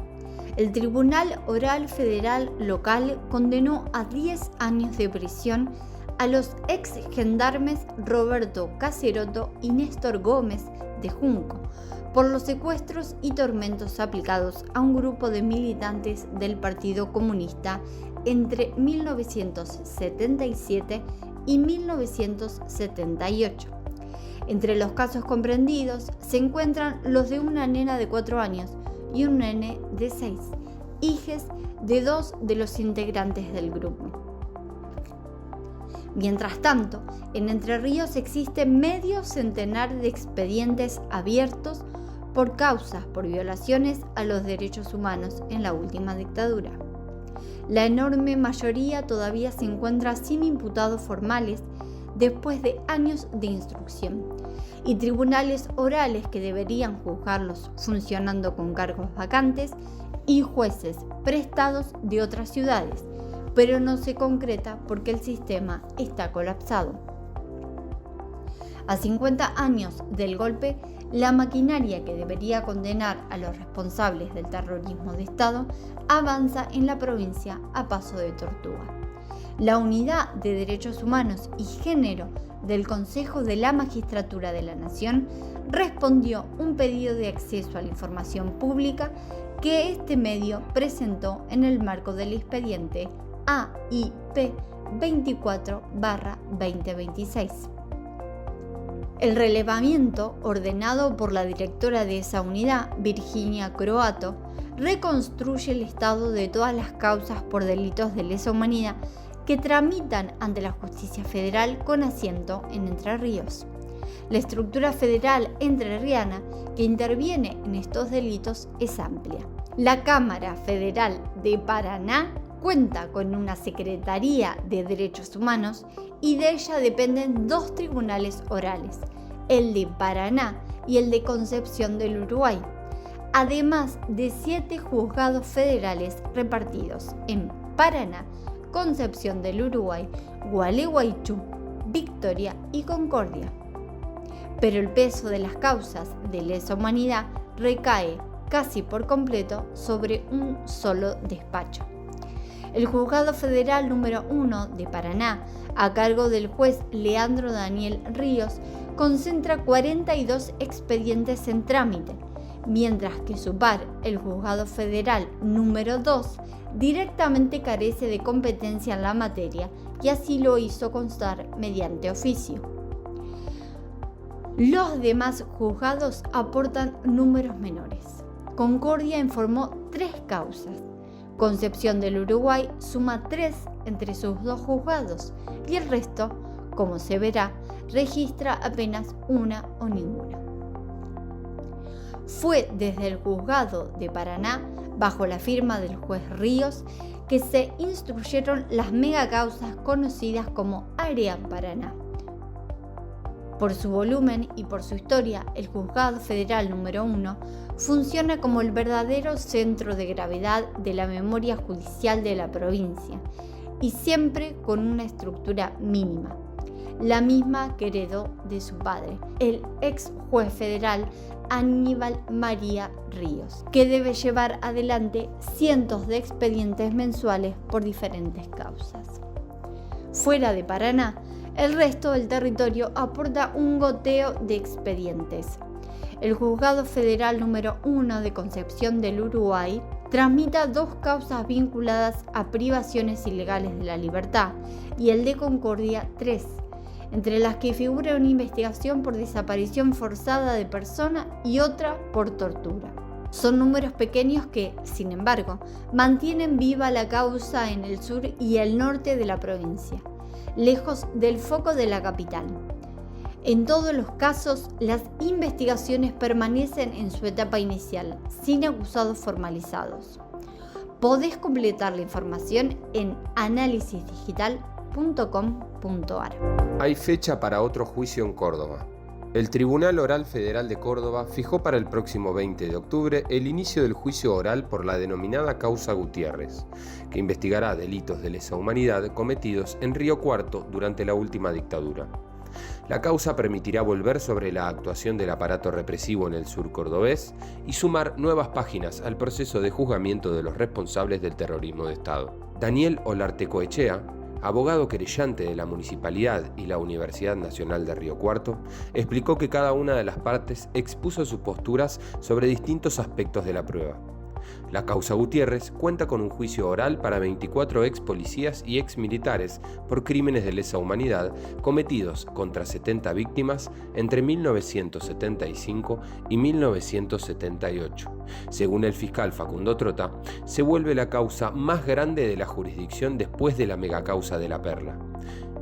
El Tribunal Oral Federal Local condenó a 10 años de prisión a los ex gendarmes Roberto Caseroto y Néstor Gómez de Junco por los secuestros y tormentos aplicados a un grupo de militantes del Partido Comunista entre 1977 y 1978. Entre los casos comprendidos se encuentran los de una nena de 4 años y un nene de 6, hijes de 2 de los integrantes del grupo. Mientras tanto, en Entre Ríos existe medio centenar de expedientes abiertos por causas por violaciones a los derechos humanos en la última dictadura. La enorme mayoría todavía se encuentra sin imputados formales después de años de instrucción, y tribunales orales que deberían juzgarlos funcionando con cargos vacantes y jueces prestados de otras ciudades, pero no se concreta porque el sistema está colapsado. A 50 años del golpe, la maquinaria que debería condenar a los responsables del terrorismo de Estado avanza en la provincia a paso de tortuga. La Unidad de Derechos Humanos y Género del Consejo de la Magistratura de la Nación respondió un pedido de acceso a la información pública que este medio presentó en el marco del expediente AIP 24/2026. El relevamiento, ordenado por la directora de esa unidad, Virginia Croato, reconstruye el estado de todas las causas por delitos de lesa humanidad que tramitan ante la justicia federal con asiento en Entre Ríos. La estructura federal entrerriana que interviene en estos delitos es amplia. La Cámara Federal de Paraná cuenta con una Secretaría de Derechos Humanos y de ella dependen 2 tribunales orales, el de Paraná y el de Concepción del Uruguay, además de 7 juzgados federales repartidos en Paraná, Concepción del Uruguay, Gualeguaychú, Victoria y Concordia. Pero el peso de las causas de lesa humanidad recae casi por completo sobre un solo despacho. El Juzgado Federal número 1 de Paraná, a cargo del juez Leandro Daniel Ríos, concentra 42 expedientes en trámite, mientras que su par, el Juzgado Federal número 2, directamente carece de competencia en la materia y así lo hizo constar mediante oficio. Los demás juzgados aportan números menores. Concordia informó 3 causas. Concepción del Uruguay suma 3 entre sus 2 juzgados y el resto, como se verá, registra apenas una o ninguna. Fue desde el Juzgado de Paraná, bajo la firma del juez Ríos, que se instruyeron las megacausas conocidas como Área Paraná. Por su volumen y por su historia, el Juzgado Federal número 1 funciona como el verdadero centro de gravedad de la memoria judicial de la provincia y siempre con una estructura mínima. la misma que heredó de su padre, el ex juez federal Aníbal María Ríos, que debe llevar adelante cientos de expedientes mensuales por diferentes causas. Fuera de Paraná, el resto del territorio aporta un goteo de expedientes. El Juzgado Federal número 1 de Concepción del Uruguay tramita 2 causas vinculadas a privaciones ilegales de la libertad y el de Concordia 3, entre las que figura una investigación por desaparición forzada de persona y otra por tortura. Son números pequeños que, sin embargo, mantienen viva la causa en el sur y el norte de la provincia, lejos del foco de la capital. En todos los casos, las investigaciones permanecen en su etapa inicial, sin acusados formalizados. Podés completar la información en analisisdigital.com.ar. Hay fecha para otro juicio en Córdoba. El Tribunal Oral Federal de Córdoba fijó para el próximo 20 de octubre el inicio del juicio oral por la denominada Causa Gutiérrez, que investigará delitos de lesa humanidad cometidos en Río Cuarto durante la última dictadura. La causa permitirá volver sobre la actuación del aparato represivo en el sur cordobés y sumar nuevas páginas al proceso de juzgamiento de los responsables del terrorismo de Estado. Daniel Olartecoechea, abogado querellante de la Municipalidad y la Universidad Nacional de Río Cuarto, explicó que cada una de las partes expuso sus posturas sobre distintos aspectos de la prueba. La causa Gutiérrez cuenta con un juicio oral para 24 ex policías y ex militares por crímenes de lesa humanidad cometidos contra 70 víctimas entre 1975 y 1978. Según el fiscal Facundo Trota, se vuelve la causa más grande de la jurisdicción después de la megacausa de La Perla.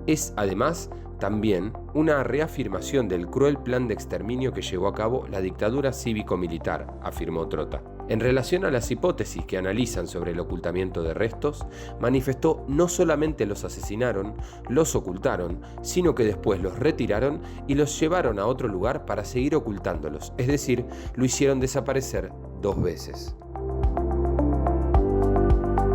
Es, además, también una reafirmación del cruel plan de exterminio que llevó a cabo la dictadura cívico-militar, afirmó Trota. En relación a las hipótesis que analizan sobre el ocultamiento de restos, manifestó no solamente los asesinaron, los ocultaron, sino que después los retiraron y los llevaron a otro lugar para seguir ocultándolos, es decir, lo hicieron desaparecer 2 veces.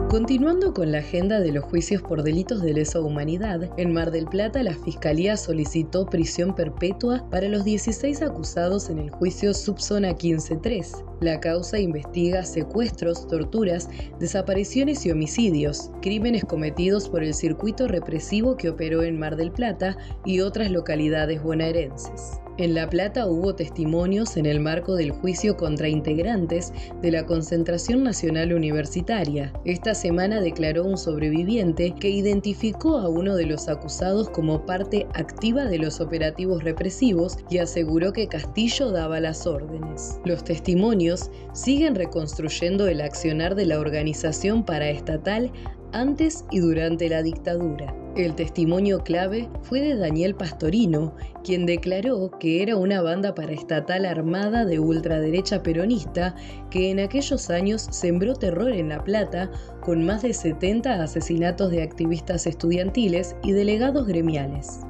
Continuando con la agenda de los juicios por delitos de lesa humanidad, en Mar del Plata la Fiscalía solicitó prisión perpetua para los 16 acusados en el juicio Subzona 15-3. La causa investiga secuestros, torturas, desapariciones y homicidios, crímenes cometidos por el circuito represivo que operó en Mar del Plata y otras localidades bonaerenses. En La Plata hubo testimonios en el marco del juicio contra integrantes de la Concentración Nacional Universitaria. Esta semana declaró un sobreviviente que identificó a uno de los acusados como parte activa de los operativos represivos y aseguró que Castillo daba las órdenes. Los testimonios siguen reconstruyendo el accionar de la organización paraestatal antes y durante la dictadura. El testimonio clave fue de Daniel Pastorino, quien declaró que era una banda paraestatal armada de ultraderecha peronista que en aquellos años sembró terror en La Plata con más de 70 asesinatos de activistas estudiantiles y delegados gremiales.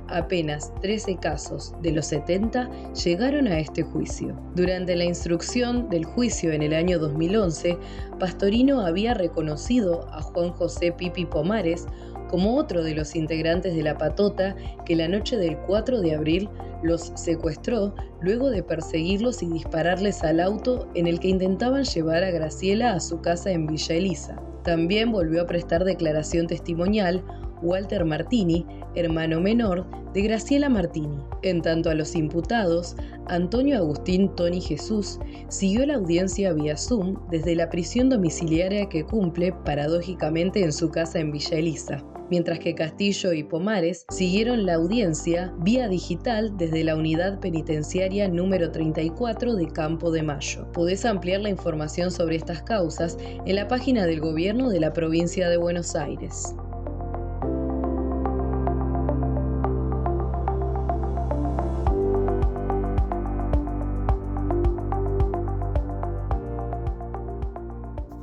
Apenas 13 casos de los 70 llegaron a este juicio. Durante la instrucción del juicio en el año 2011, Pastorino había reconocido a Juan José Pipi Pomares como otro de los integrantes de la patota que la noche del 4 de abril los secuestró luego de perseguirlos y dispararles al auto en el que intentaban llevar a Graciela a su casa en Villa Elisa. También volvió a prestar declaración testimonial Walter Martini, hermano menor de Graciela Martini. En tanto a los imputados, Antonio Agustín Tony Jesús siguió la audiencia vía Zoom desde la prisión domiciliaria que cumple paradójicamente en su casa en Villa Elisa, mientras que Castillo y Pomares siguieron la audiencia vía digital desde la unidad penitenciaria número 34 de Campo de Mayo. Podés ampliar la información sobre estas causas en la página del gobierno de la provincia de Buenos Aires.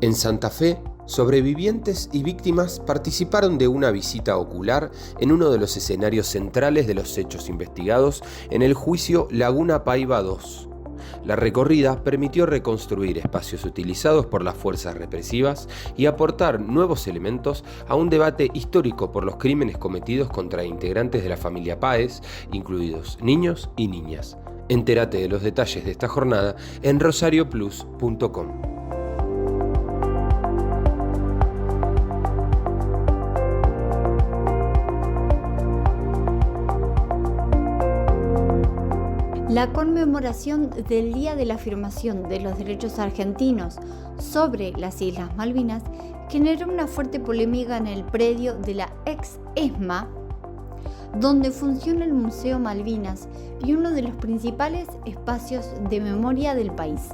En Santa Fe, sobrevivientes y víctimas participaron de una visita ocular en uno de los escenarios centrales de los hechos investigados en el juicio Laguna Paiva II. La recorrida permitió reconstruir espacios utilizados por las fuerzas represivas y aportar nuevos elementos a un debate histórico por los crímenes cometidos contra integrantes de la familia Páez, incluidos niños y niñas. Entérate de los detalles de esta jornada en rosarioplus.com. La conmemoración del Día de la Afirmación de los Derechos Argentinos sobre las Islas Malvinas generó una fuerte polémica en el predio de la ex ESMA, donde funciona el Museo Malvinas y uno de los principales espacios de memoria del país.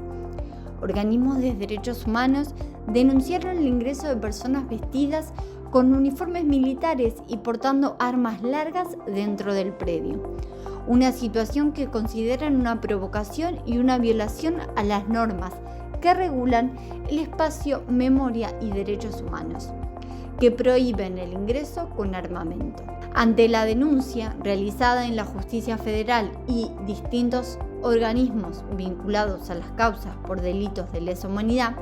Organismos de derechos humanos denunciaron el ingreso de personas vestidas con uniformes militares y portando armas largas dentro del predio. Una situación que consideran una provocación y una violación a las normas que regulan el espacio Memoria y Derechos Humanos, que prohíben el ingreso con armamento. Ante la denuncia realizada en la Justicia Federal y distintos organismos vinculados a las causas por delitos de lesa humanidad,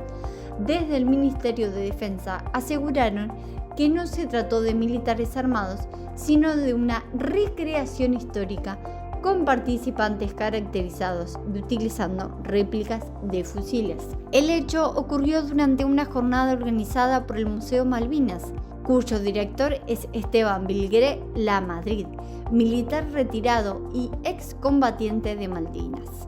desde el Ministerio de Defensa aseguraron que no se trató de militares armados, sino de una recreación histórica con participantes caracterizados utilizando réplicas de fusiles. El hecho ocurrió durante una jornada organizada por el Museo Malvinas, cuyo director es Esteban Vilgueré Lamadrid, militar retirado y excombatiente de Malvinas.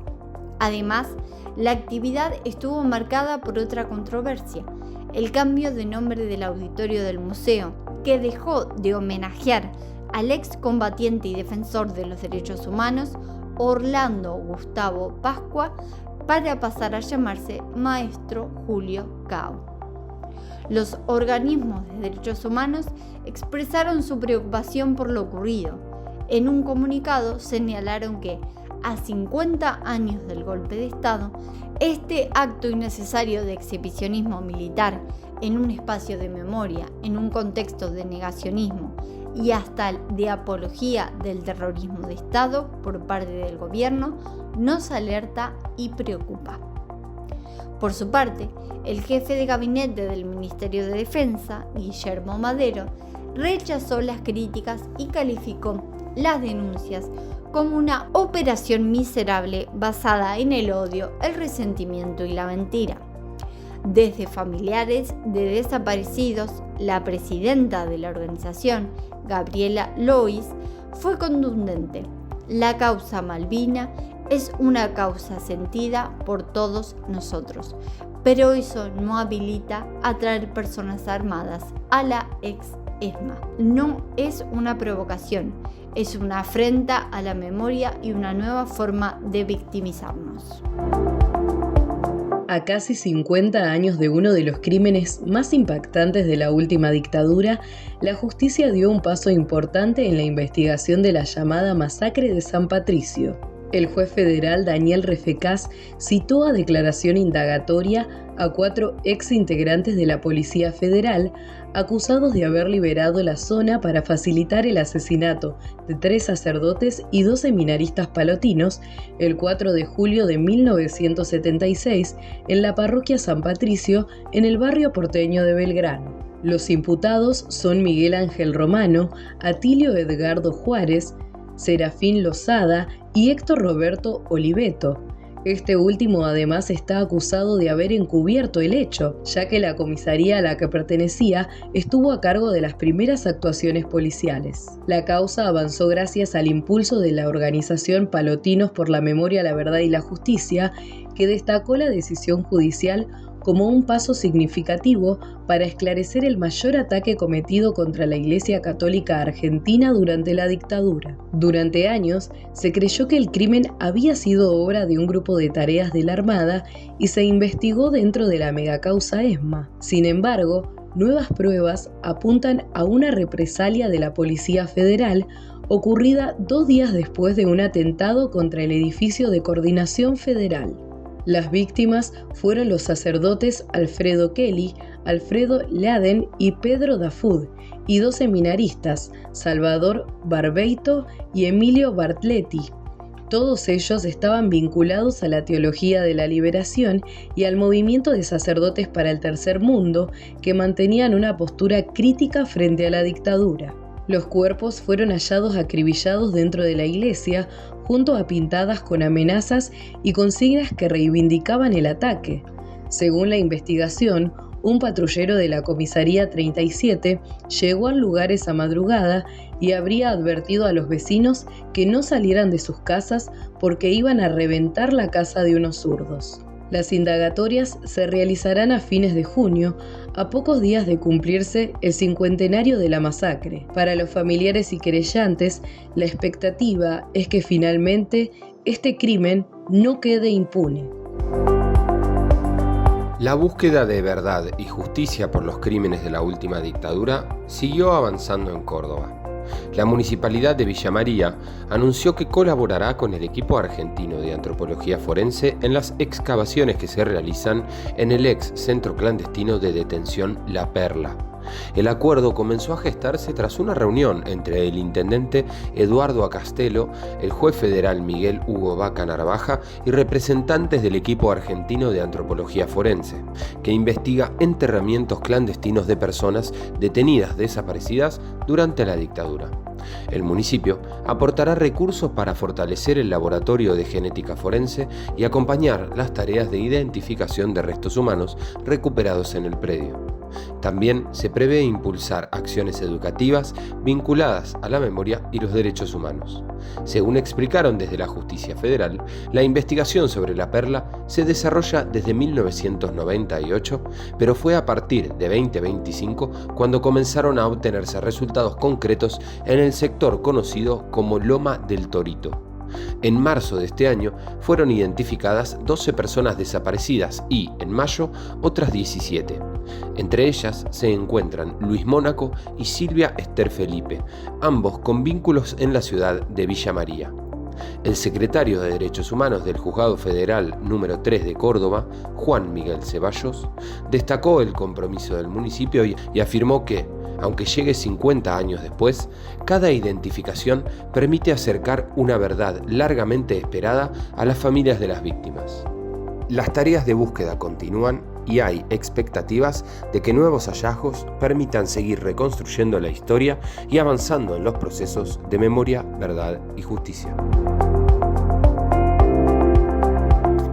Además, la actividad estuvo marcada por otra controversia: el cambio de nombre del auditorio del museo, que dejó de homenajear al excombatiente y defensor de los derechos humanos Orlando Gustavo Pascua para pasar a llamarse Maestro Julio Cao. Los organismos de derechos humanos expresaron su preocupación por lo ocurrido. En un comunicado señalaron que, a 50 años del golpe de Estado, este acto innecesario de exhibicionismo militar en un espacio de memoria, en un contexto de negacionismo y hasta de apología del terrorismo de Estado por parte del gobierno, nos alerta y preocupa. Por su parte, el jefe de gabinete del Ministerio de Defensa, Guillermo Madero, rechazó las críticas y calificó las denuncias como una operación miserable basada en el odio, el resentimiento y la mentira. Desde familiares de desaparecidos, la presidenta de la organización, Gabriela Lois, fue contundente: la causa Malvina es una causa sentida por todos nosotros, pero eso no habilita a traer personas armadas a la ex ESMA. No es una provocación, es una afrenta a la memoria y una nueva forma de victimizarnos. A casi 50 años de uno de los crímenes más impactantes de la última dictadura, la justicia dio un paso importante en la investigación de la llamada Masacre de San Patricio. El juez federal Daniel Refecás citó a declaración indagatoria a 4 ex integrantes de la Policía Federal acusados de haber liberado la zona para facilitar el asesinato de 3 sacerdotes y 2 seminaristas palotinos el 4 de julio de 1976 en la parroquia San Patricio, en el barrio porteño de Belgrano. Los imputados son Miguel Ángel Romano, Atilio Edgardo Juárez, Serafín Lozada y Héctor Roberto Oliveto. Este último además está acusado de haber encubierto el hecho, ya que la comisaría a la que pertenecía estuvo a cargo de las primeras actuaciones policiales. La causa avanzó gracias al impulso de la organización Palotinos por la Memoria, la Verdad y la Justicia, que destacó la decisión judicial como un paso significativo para esclarecer el mayor ataque cometido contra la Iglesia Católica Argentina durante la dictadura. Durante años se creyó que el crimen había sido obra de un grupo de tareas de la Armada y se investigó dentro de la megacausa ESMA. Sin embargo, nuevas pruebas apuntan a una represalia de la Policía Federal ocurrida 2 días después de un atentado contra el edificio de Coordinación Federal. Las víctimas fueron los sacerdotes Alfredo Kelly, Alfredo Laden y Pedro Dafud, y 2 seminaristas, Salvador Barbeito y Emilio Bartletti, Todos ellos estaban vinculados a la teología de la liberación y al movimiento de sacerdotes para el tercer mundo, que mantenían una postura crítica frente a la dictadura. Los cuerpos fueron hallados acribillados dentro de la iglesia, junto a pintadas con amenazas y consignas que reivindicaban el ataque. Según la investigación, un patrullero de la comisaría 37 llegó al lugar esa madrugada y habría advertido a los vecinos que no salieran de sus casas porque iban a reventar la casa de unos zurdos. Las indagatorias se realizarán a fines de junio, a pocos días de cumplirse el 50º de la masacre. Para los familiares y querellantes, la expectativa es que finalmente este crimen no quede impune. La búsqueda de verdad y justicia por los crímenes de la última dictadura siguió avanzando en Córdoba. La Municipalidad de Villa María anunció que colaborará con el equipo argentino de antropología forense en las excavaciones que se realizan en el ex centro clandestino de detención La Perla. El acuerdo comenzó a gestarse tras una reunión entre el intendente Eduardo Acastelo, el juez federal Miguel Hugo Vaca Narvaja y representantes del equipo argentino de antropología forense, que investiga enterramientos clandestinos de personas detenidas desaparecidas durante la dictadura. El municipio aportará recursos para fortalecer el laboratorio de genética forense y acompañar las tareas de identificación de restos humanos recuperados en el predio. También se prevé impulsar acciones educativas vinculadas a la memoria y los derechos humanos. Según explicaron desde la Justicia Federal, la investigación sobre La Perla se desarrolla desde 1998, pero fue a partir de 2025 cuando comenzaron a obtenerse resultados concretos en el sector conocido como Loma del Torito. En marzo de este año fueron identificadas 12 personas desaparecidas y, en mayo, otras 17. Entre ellas se encuentran Luis Mónaco y Silvia Esther Felipe, ambos con vínculos en la ciudad de Villa María. El secretario de Derechos Humanos del Juzgado Federal número 3 de Córdoba, Juan Miguel Ceballos, destacó el compromiso del municipio y afirmó que, aunque llegue 50 años después, cada identificación permite acercar una verdad largamente esperada a las familias de las víctimas. Las tareas de búsqueda continúan y hay expectativas de que nuevos hallazgos permitan seguir reconstruyendo la historia y avanzando en los procesos de memoria, verdad y justicia.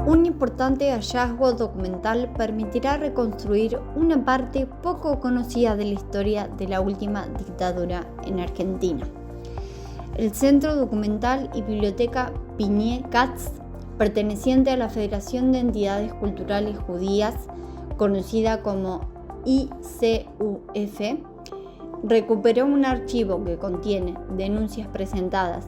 Un importante hallazgo documental permitirá reconstruir una parte poco conocida de la historia de la última dictadura en Argentina. El Centro Documental y Biblioteca Piñé Katz, perteneciente a la Federación de Entidades Culturales Judías, conocida como ICUF, recuperó un archivo que contiene denuncias presentadas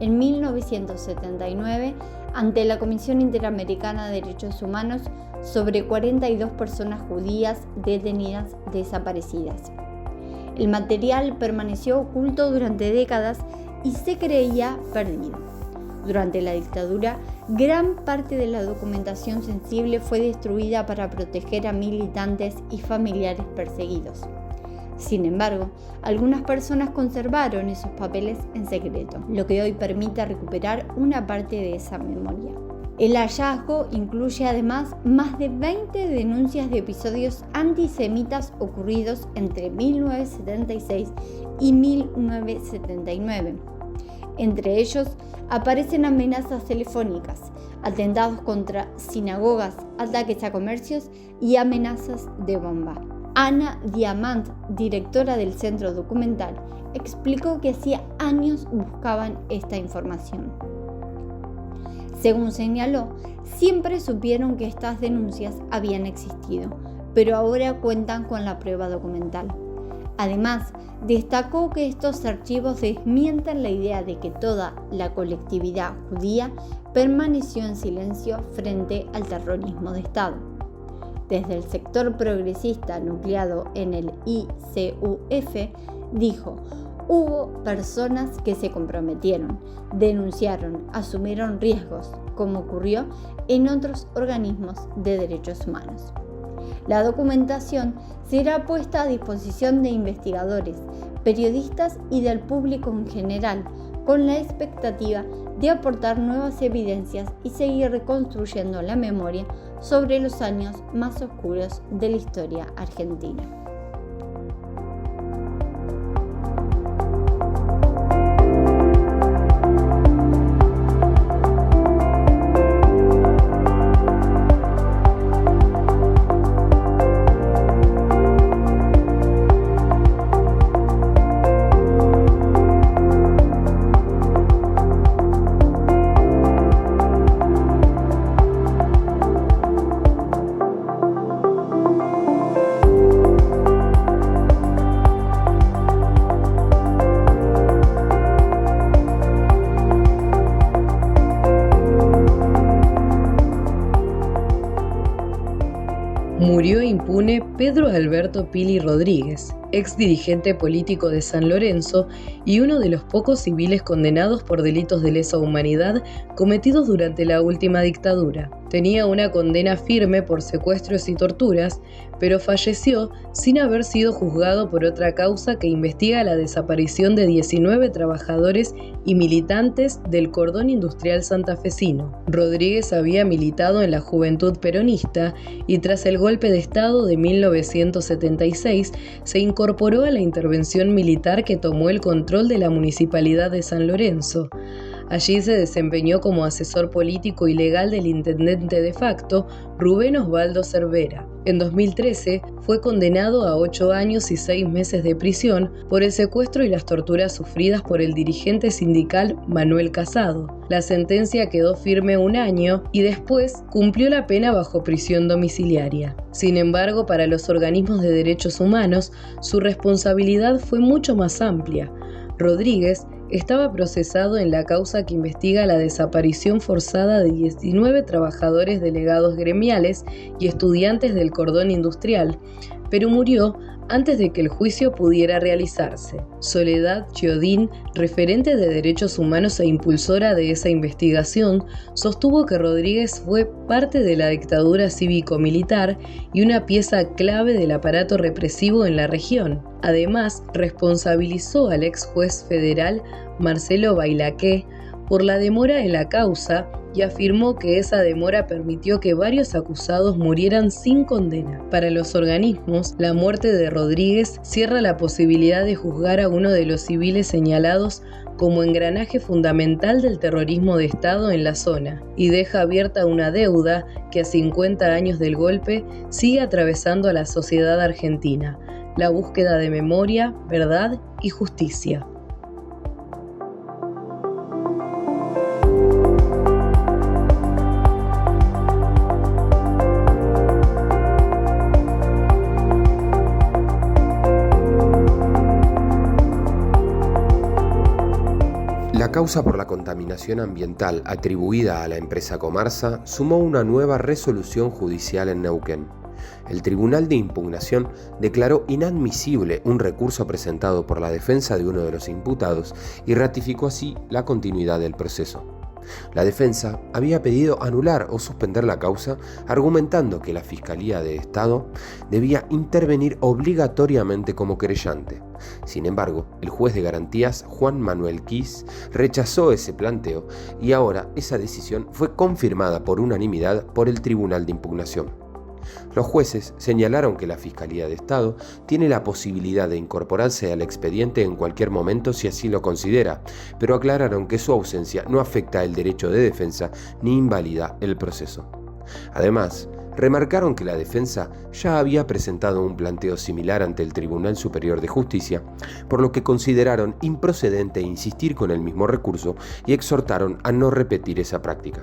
en 1979 ante la Comisión Interamericana de Derechos Humanos sobre 42 personas judías detenidas desaparecidas. El material permaneció oculto durante décadas y se creía perdido. Durante la dictadura, gran parte de la documentación sensible fue destruida para proteger a militantes y familiares perseguidos. Sin embargo, algunas personas conservaron esos papeles en secreto, lo que hoy permite recuperar una parte de esa memoria. El hallazgo incluye además más de 20 denuncias de episodios antisemitas ocurridos entre 1976 y 1979. Entre ellos aparecen amenazas telefónicas, atentados contra sinagogas, ataques a comercios y amenazas de bomba. Ana Diamant, directora del Centro Documental, explicó que hacía años buscaban esta información. Según señaló, siempre supieron que estas denuncias habían existido, pero ahora cuentan con la prueba documental. Además, destacó que estos archivos desmienten la idea de que toda la colectividad judía permaneció en silencio frente al terrorismo de Estado. Desde el sector progresista nucleado en el ICUF, dijo: hubo personas que se comprometieron, denunciaron, asumieron riesgos, como ocurrió en otros organismos de derechos humanos. La documentación será puesta a disposición de investigadores, periodistas y del público en general, con la expectativa de aportar nuevas evidencias y seguir reconstruyendo la memoria sobre los años más oscuros de la historia argentina. Murió impune Pedro Alberto Pili Rodríguez, ex dirigente político de San Lorenzo y uno de los pocos civiles condenados por delitos de lesa humanidad cometidos durante la última dictadura. Tenía una condena firme por secuestros y torturas, pero falleció sin haber sido juzgado por otra causa que investiga la desaparición de 19 trabajadores y militantes del cordón industrial santafesino. Rodríguez había militado en la Juventud Peronista y tras el golpe de Estado de 1976 se incorporó a la intervención militar que tomó el control de la Municipalidad de San Lorenzo. Allí se desempeñó como asesor político y legal del intendente de facto, Rubén Osvaldo Cervera. En 2013 fue condenado a 8 años y 6 meses de prisión por el secuestro y las torturas sufridas por el dirigente sindical Manuel Casado. La sentencia quedó firme 1 año y después cumplió la pena bajo prisión domiciliaria. Sin embargo, para los organismos de derechos humanos, su responsabilidad fue mucho más amplia. Rodríguez estaba procesado en la causa que investiga la desaparición forzada de 19 trabajadores delegados gremiales y estudiantes del cordón industrial, pero murió antes de que el juicio pudiera realizarse. Soledad Chiodín, referente de derechos humanos e impulsora de esa investigación, sostuvo que Rodríguez fue parte de la dictadura cívico-militar y una pieza clave del aparato represivo en la región. Además, responsabilizó al ex juez federal Marcelo Bailaqué por la demora en la causa y afirmó que esa demora permitió que varios acusados murieran sin condena. Para los organismos, la muerte de Rodríguez cierra la posibilidad de juzgar a uno de los civiles señalados como engranaje fundamental del terrorismo de Estado en la zona y deja abierta una deuda que a 50 años del golpe sigue atravesando a la sociedad argentina: la búsqueda de memoria, verdad y justicia. La causa por la contaminación ambiental atribuida a la empresa Comarsa sumó una nueva resolución judicial en Neuquén. El Tribunal de Impugnación declaró inadmisible un recurso presentado por la defensa de uno de los imputados y ratificó así la continuidad del proceso. La defensa había pedido anular o suspender la causa, argumentando que la Fiscalía de Estado debía intervenir obligatoriamente como querellante. Sin embargo, el juez de garantías, Juan Manuel Kiss, rechazó ese planteo y ahora esa decisión fue confirmada por unanimidad por el Tribunal de Impugnación. Los jueces señalaron que la Fiscalía de Estado tiene la posibilidad de incorporarse al expediente en cualquier momento si así lo considera, pero aclararon que su ausencia no afecta el derecho de defensa ni invalida el proceso. Además, remarcaron que la defensa ya había presentado un planteo similar ante el Tribunal Superior de Justicia, por lo que consideraron improcedente insistir con el mismo recurso y exhortaron a no repetir esa práctica.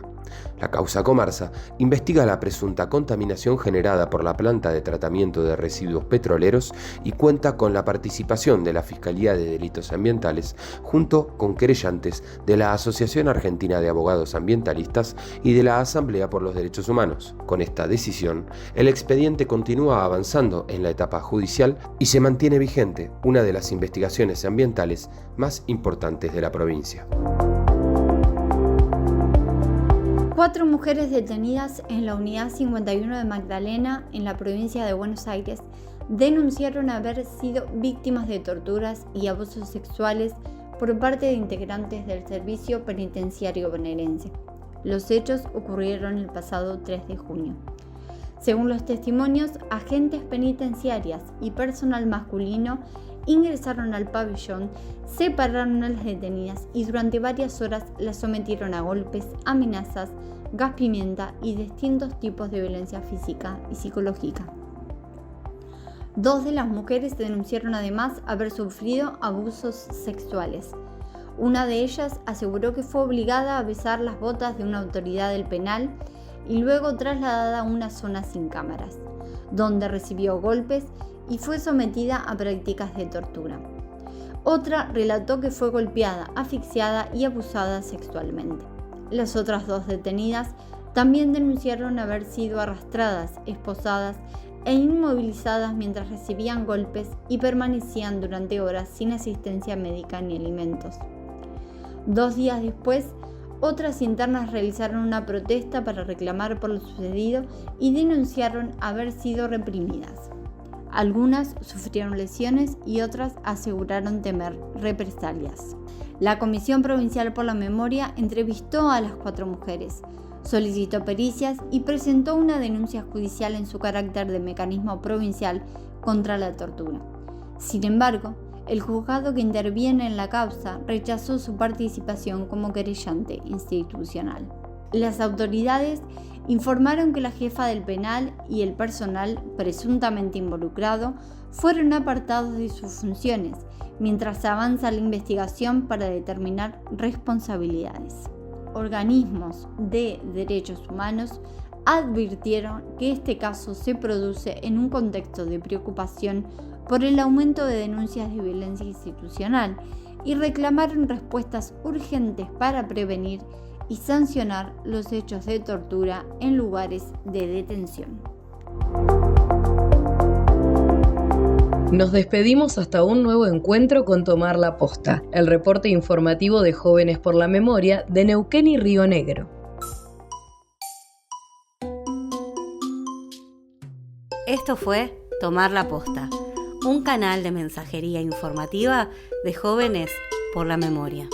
La causa Comarsa investiga la presunta contaminación generada por la planta de tratamiento de residuos petroleros y cuenta con la participación de la Fiscalía de Delitos Ambientales junto con querellantes de la Asociación Argentina de Abogados Ambientalistas y de la Asamblea por los Derechos Humanos. Con esta decisión, el expediente continúa avanzando en la etapa judicial y se mantiene vigente una de las investigaciones ambientales más importantes de la provincia. 4 mujeres detenidas en la Unidad 51 de Magdalena, en la provincia de Buenos Aires, denunciaron haber sido víctimas de torturas y abusos sexuales por parte de integrantes del Servicio Penitenciario Bonaerense. Los hechos ocurrieron el pasado 3 de junio. Según los testimonios, agentes penitenciarias y personal masculino ingresaron al pabellón, separaron a las detenidas y durante varias horas las sometieron a golpes, amenazas, gas pimienta y distintos tipos de violencia física y psicológica. 2 de las mujeres denunciaron además haber sufrido abusos sexuales. Una de ellas aseguró que fue obligada a besar las botas de una autoridad del penal y luego trasladada a una zona sin cámaras, donde recibió golpes y fue sometida a prácticas de tortura. Otra relató que fue golpeada, asfixiada y abusada sexualmente. Las otras 2 detenidas también denunciaron haber sido arrastradas, esposadas e inmovilizadas mientras recibían golpes y permanecían durante horas sin asistencia médica ni alimentos. 2 días después, otras internas realizaron una protesta para reclamar por lo sucedido y denunciaron haber sido reprimidas. Algunas sufrieron lesiones y otras aseguraron temer represalias. La Comisión Provincial por la Memoria entrevistó a las 4 mujeres, solicitó pericias y presentó una denuncia judicial en su carácter de mecanismo provincial contra la tortura. Sin embargo, el juzgado que interviene en la causa rechazó su participación como querellante institucional. Las autoridades informaron que la jefa del penal y el personal presuntamente involucrado fueron apartados de sus funciones mientras avanza la investigación para determinar responsabilidades. Organismos de derechos humanos advirtieron que este caso se produce en un contexto de preocupación por el aumento de denuncias de violencia institucional y reclamaron respuestas urgentes para prevenir y sancionar los hechos de tortura en lugares de detención. Nos despedimos hasta un nuevo encuentro con Tomar la Posta, el reporte informativo de Jóvenes por la Memoria de Neuquén y Río Negro. Esto fue Tomar la Posta, un canal de mensajería informativa de Jóvenes por la Memoria.